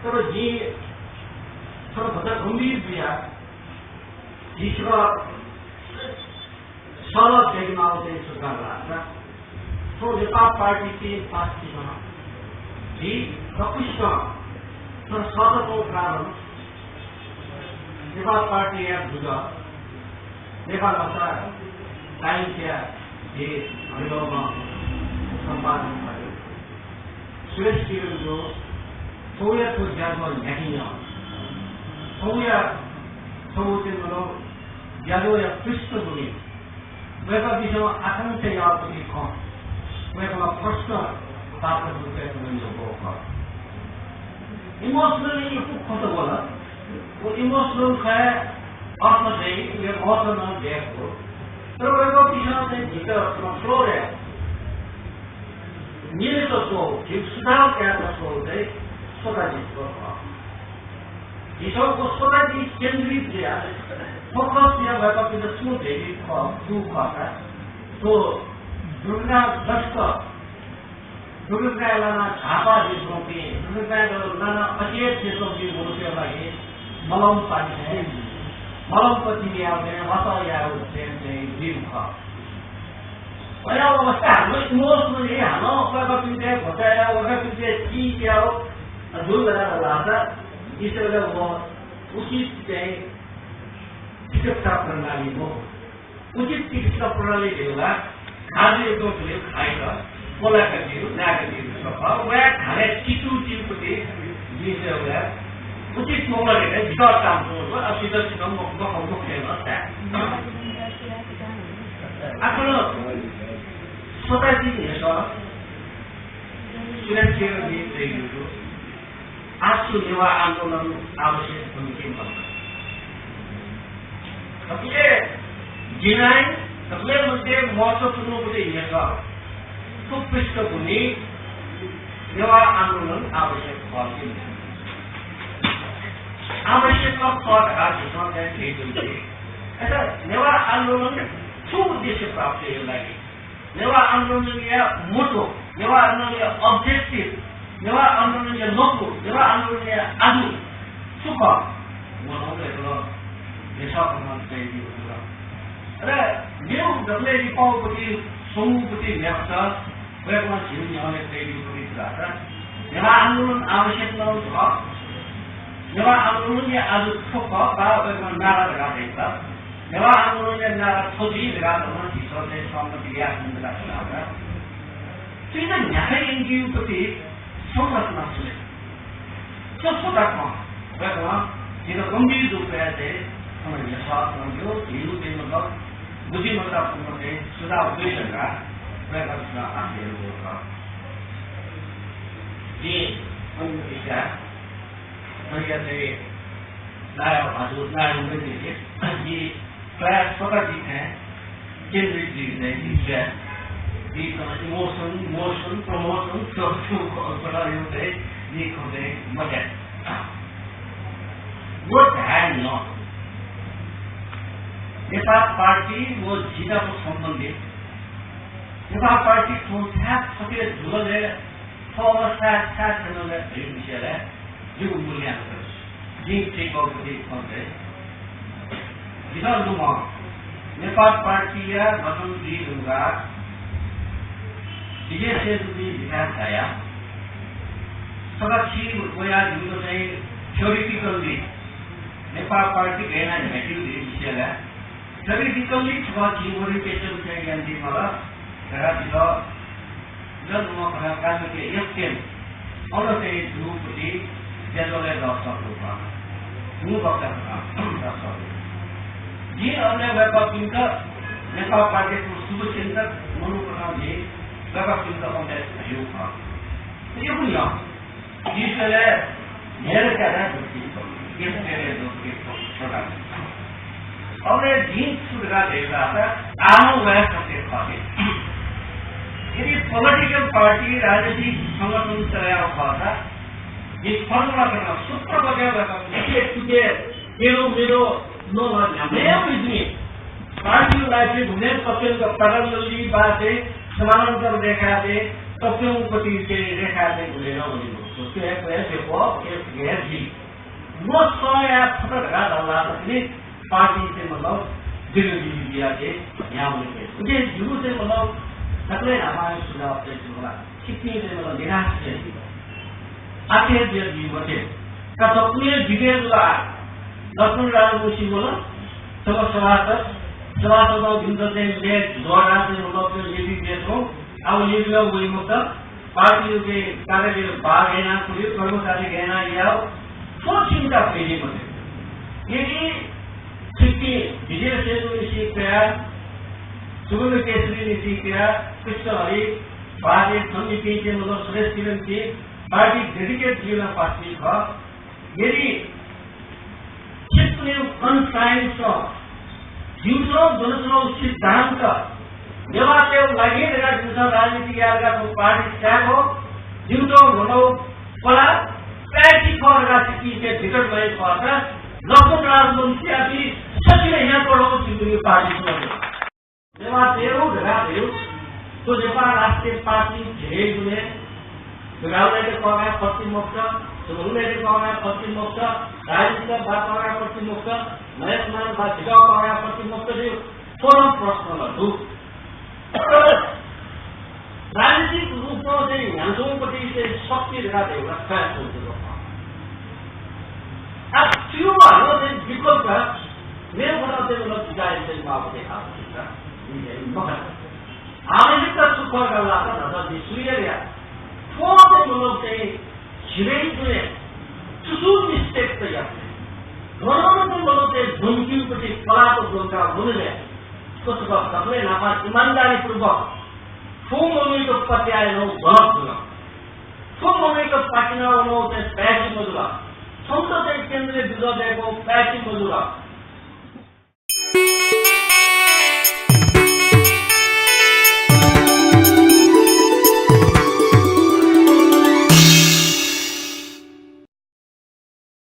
तर जी सबभन्दा गम्भीर बिहा जिसको सरल देखमा चाहिँ सरकार लाग्छ तो नेपाल पार्टी के पार्टीमा जी प्रकृष्ट तर सदको कारण नेपाल पार्टी या जुगा नेपाल भाषा साहित्य जे हामीमा सम्पादन भयो सुरेश किरणको सोयको जन्म यहीँ सोया समुद्रको ज्यादा या पृष्ठभूमि वेका विषयमा आकांक्षा याद पनि कम वेका प्रश्न ताकत रुपये में होगा इमोशनली खुद बोला वो इमोशनल है अर्थ नहीं ये इमोशनल देखो तो वेका विषय में जितना फ्लोर है मेरे तो सुधार क्या है स्वतः जिसको को स्वतः जी केंद्रित किया फोकस किया वेका विषय सुन देगी खाता तो दुर्गा दस्त दुर्गालाई झापा देशों की दुर्गा अचेत देशों की बोलते लगे मलम पानी मलम पति आउने वता जीव पहिला अवस्था हाम्रो इमोसनली हाम्रो अगाडि पिछे घटाया अगाडि पिछे की क्या हो जुन गरेर लाग्छ यसैले म उचित चाहिँ चिकित्सा प्रणाली हो उचित चिकित्सा प्रणाली बेला खाद्यको ले खाएर बोलाका दियो नाका दियो सफा वया खाने चिटुपट्टि दिन्छ उचित मोडले विचार काम गर्नु अब सिधै म खेल्न आफ्नो स्वतःजी हेर्छ सुरक्षा दिएको आजको युवा आन्दोलन आवश्यक भूमिका सबले जिनाइ सबले मध्ये महत्त्वपूर्ण कुरा हेर्छ तो पृष्ठभूमि युवा आन्दोलन आवश्यक भयो आवश्यक पद ऐसा नेवा आंदोलन ठो उद्देश्य प्राप्त लागि नेवा आंदोलन या मोटो नेवा आंदोलन या ऑब्जेक्टिव नेवा आंदोलन या लक्ष्य नेवा आंदोलन या आदि सुख बनाउने हो देशको चाहिँ र यो जसले रिपोर्टपछि समूहपछि व्यक्त भएको छिर्ने अनेक चाहिँ कुरा नेवा आंदोलन आवश्यक नहुन्छ नेवा आंदोलन या आज ठोक बाबा नारा लगाइन्छ नेवा आंदोलन या नारा खोजी लगाउन सरले सम्मति याद राख्नु त्यो चाहिँ यहाँ एनजीओपछि संरचना छ स्वतन्त्रतामा भएको यो गम्भीर रूपमा चाहिँ समयले साथ नदियो हिरो चाहिँ मतलब बुद्धिमत्तापूर्ण चाहिँ सुझाव दिएका प्रकारका आफूहरू हो जे अमेरिका मैले चाहिँ लाया हजुर लाया हुँदै कि प्राय स्वतः हैं केंद्रित चीज है इमोशन प्रमोशन मजा वो ध्यान न नेपाल पार्टी वो जीता को संबंधित नेपाल पार्टी को सके जुड़े विषय जो मूल्यांकन जी नेपाल पार्टी या गठन विजय सेतुजी विकास आया सदक्षी गोया जिनको चाहिँ थ्योरिटिकल्ली नेपाल पार्टी गएन भेट्यौ विषयलाई थ्योरिटिकल्ली छ ओरिएन्टेसन चाहिँ ज्ञान मलाई र जब म काम के एफएम और चाहिँ ग्रुपले जसले दर्शकहरुमा मु वक्ता जी अन्य व्यापक नेपाल पार्टीको शुभ चिन्तक मनोप्रधानले व्यापक चिन्तक यो यो पनि हो जिसले धेरै कुरा हमने जीन सुधा देखा था आम वह सबसे खाते यदि पॉलिटिकल पार्टी राजनीतिक संगठन चलाया हुआ था ये फॉर्मूला करना सूत्र वगैरह तुझे मेरो नो मैं बुझनी पार्टी राज्य घूमने पसंद का पैरेलली बात है समानांतर देखा दे तथ्यपट्टि चाहिँ रेखा चाहिँ घुलेर भनेको त्यो FG म समय फटक घाटा पनि पार्टी चाहिँ मतलब विरोधी दिया के यहाँ बोले मुझे जरूर से मतलब सकले हमारे सुझाव से जुड़ा कितनी से मतलब निराश से आखिर दिया जीवते का सपने जिगे जुड़ा लक्ष्मण राजवंशी बोला सब समाज तो जिंदगी में ले द्वारा से मतलब ये भी देखो अब ये भी वही मतलब पार्टियों के कार्य भाग है ना पुलिस कर्मचारी है ना या बहुत चिंता पेली मुझे ये सिक्की विजय सेतु सीखा सुगंध केसरी सीखा कृष्ण हरि पार्टी समिति के मतलब सुरेश किरण की पार्टी डेडिकेट जीवन पार्टी था यदि चित्त अनसाइंस जीवनो जनसनो सिद्धांत नेवाते लगे राजनीति पार्टी त्याग हो जीवनो भनौ पला पैटी फरका सिक्की के टिकट भए पर्छ लक्ष्मण राजवंशी आदि सचिले यहाँ पढाउनु चिन्तु पार्टी नेवाते ढगायो तो नेपाल राष्ट्रिय पार्टी धेरै गुणे ढगाउले कगा प्रतिमुक्त सुरुले कगा प्रतिमुक्त राजनीतिक बातका प्रतिमुक्त नयाँ समाज बातका कगा प्रतिमुक्त जो फोरम प्रश्नहरू राजनीतिक रूपमा चाहिँ हाम्रोपट्टि चाहिँ शक्ति रेखा एउटा प्रयास हुन्छ अब त्यो हाम्रो चाहिँ विकल्प मेरो भनाइ चाहिँ मतलब विधायक चाहिँ बाबुले आवश्यकता आवश्यकता सुपर गर्दा त नजर सुइया फोन चाहिँ मतलब चाहिँ छिरै जुने सुसुर मिस्टेक त याद गराउनु चाहिँ मतलब चाहिँ धुम्कीपट्टि कलाको धुम्का हुनुले कसको सबले नाफा इमानदारी पूर्वक फोन मम्मीको पत्याएनौ गलत हुन फोन मम्मीको पाटिना हुनु चाहिँ प्यासी मजुरा संसद केन्द्रीय विरोधको प्यासी मजुरा